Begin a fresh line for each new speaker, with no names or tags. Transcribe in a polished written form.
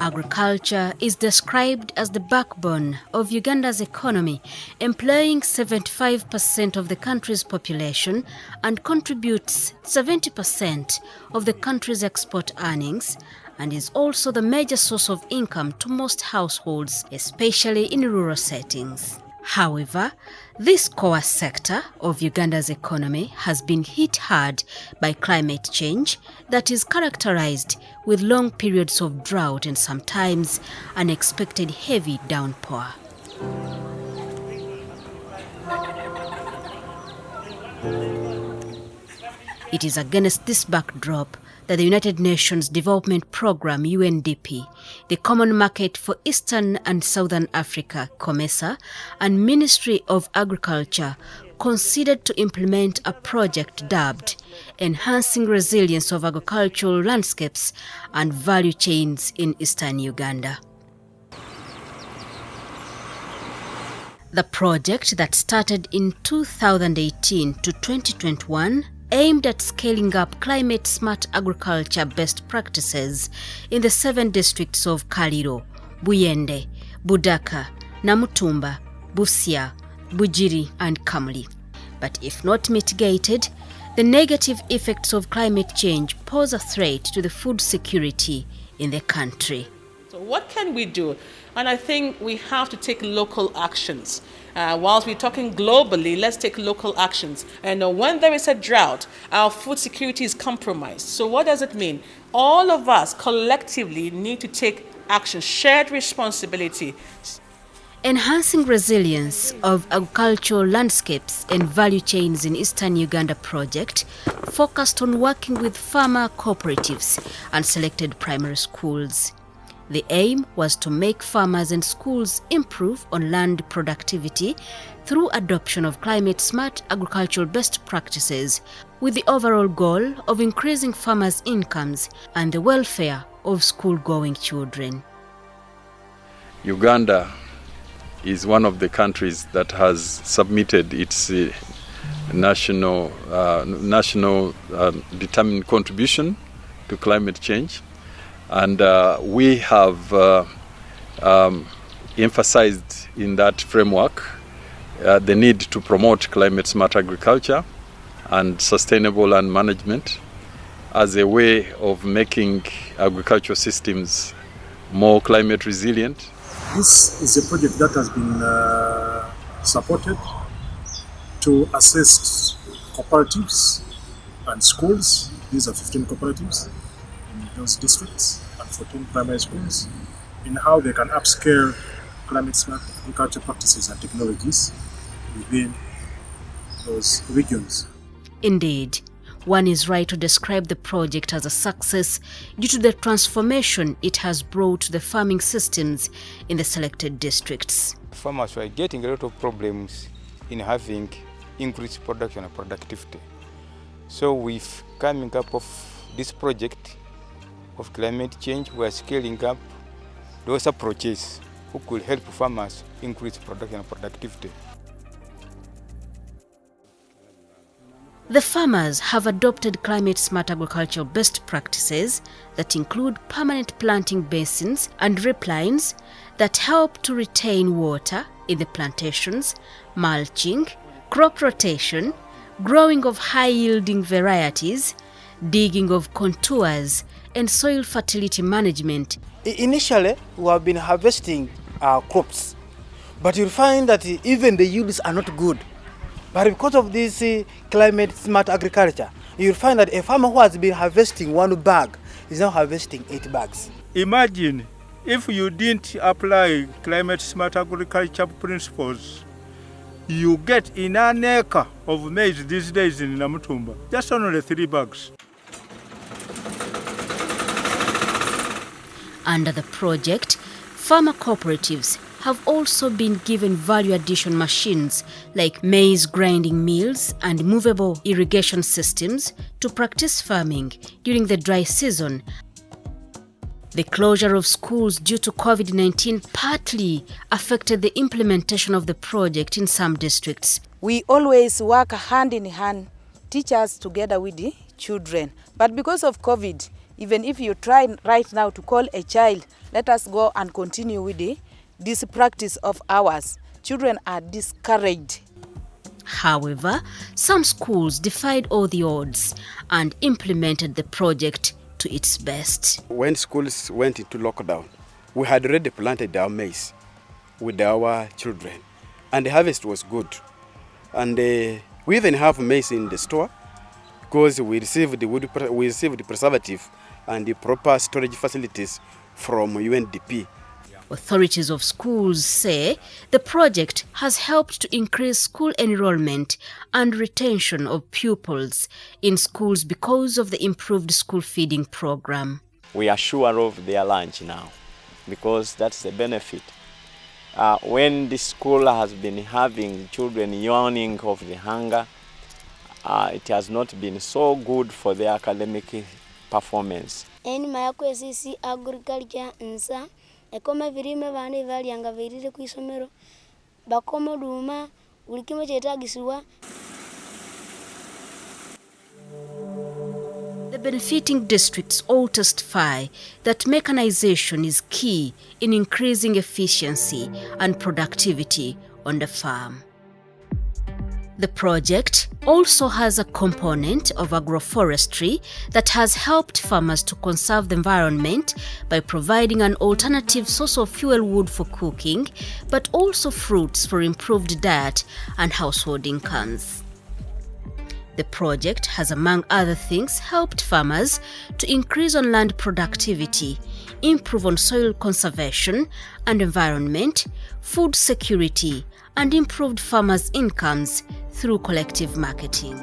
Agriculture is described as the backbone of Uganda's economy, employing 75% of the country's population and contributes 70% of the country's export earnings, and is also the major source of income to most households, especially in rural settings. However, this core sector of Uganda's economy has been hit hard by climate change that is characterized with long periods of drought and sometimes unexpected heavy downpour. It is against this backdrop that the United Nations Development Programme UNDP, the Common Market for Eastern and Southern Africa COMESA, and Ministry of Agriculture considered to implement a project dubbed Enhancing Resilience of Agricultural Landscapes and Value Chains in Eastern Uganda. The project that started in 2018 to 2021 aimed at scaling up climate-smart agriculture best practices in the 7 districts of Kaliro, Buyende, Budaka, Namutumba, Busia, Bujiri and Kamuli. But if not mitigated, the negative effects of climate change pose a threat to the food security in the country.
So what can we do? And I think we have to take local actions. Whilst we're talking globally, let's take local actions. And when there is a drought, our food security is compromised. So what does it mean? All of us collectively need to take action, shared responsibility.
Enhancing Resilience of Agricultural Landscapes and Value Chains in Eastern Uganda project focused on working with farmer cooperatives and selected primary schools. The aim was to make farmers and schools improve on land productivity through adoption of climate-smart agricultural best practices, with the overall goal of increasing farmers' incomes and the welfare of school-going children.
Uganda is one of the countries that has submitted its national determined contribution to climate change. And we have emphasized in that framework the need to promote climate-smart agriculture and sustainable land management as a way of making agricultural systems more climate resilient.
This is a project that has been supported to assist cooperatives and schools. These are 15 cooperatives in those districts and 14 primary schools in how they can upscale climate-smart agriculture practices and technologies within those regions.
Indeed, one is right to describe the project as a success due to the transformation it has brought to the farming systems in the selected districts.
Farmers were getting a lot of problems in having increased production and productivity. So with coming up of this project of climate change, we are scaling up those approaches who could help farmers increase production and productivity.
The farmers have adopted climate-smart agricultural best practices that include permanent planting basins and drip lines that help to retain water in the plantations, mulching, crop rotation, growing of high-yielding varieties, digging of contours, and soil fertility management.
Initially, we have been harvesting crops, but you'll find that even the yields are not good. But because of this climate-smart agriculture, you'll find that a farmer who has been harvesting 1 bag is now harvesting 8 bags.
Imagine if you didn't apply climate-smart agriculture principles, you get in an acre of maize these days in Namutumba, just only 3 bags.
Under the project, farmer cooperatives have also been given value addition machines like maize grinding mills and movable irrigation systems to practice farming during the dry season. The closure of schools due to COVID-19 partly affected the implementation of the project in some districts.
We always work hand in hand, teachers together with the children. But because of COVID, even if you try right now to call a child, let us go and continue with this practice of ours. Children are discouraged.
However, some schools defied all the odds and implemented the project to its best.
When schools went into lockdown, we had already planted our maize with our children, and the harvest was good. And we even have maize in the store because we received the preservative and the proper storage facilities from UNDP.
Authorities of schools say the project has helped to increase school enrollment and retention of pupils in schools because of the improved school feeding program.
We are sure of their lunch now because that's the benefit. When the school has been having children yawning of the hunger, it has not been so good for their academic performance.
CSA agriculture nsa ekoma virime bane valyanga virire kwisomero bakoma duma ulikimo chetagisiwa.
The benefiting districts all testify that mechanization is key in increasing efficiency and productivity on the farm. The project also has a component of agroforestry that has helped farmers to conserve the environment by providing an alternative source of fuel wood for cooking, but also fruits for improved diet and household incomes. The project has, among other things, helped farmers to increase on land productivity, improve on soil conservation and environment, food security, and improved farmers' incomes through collective marketing.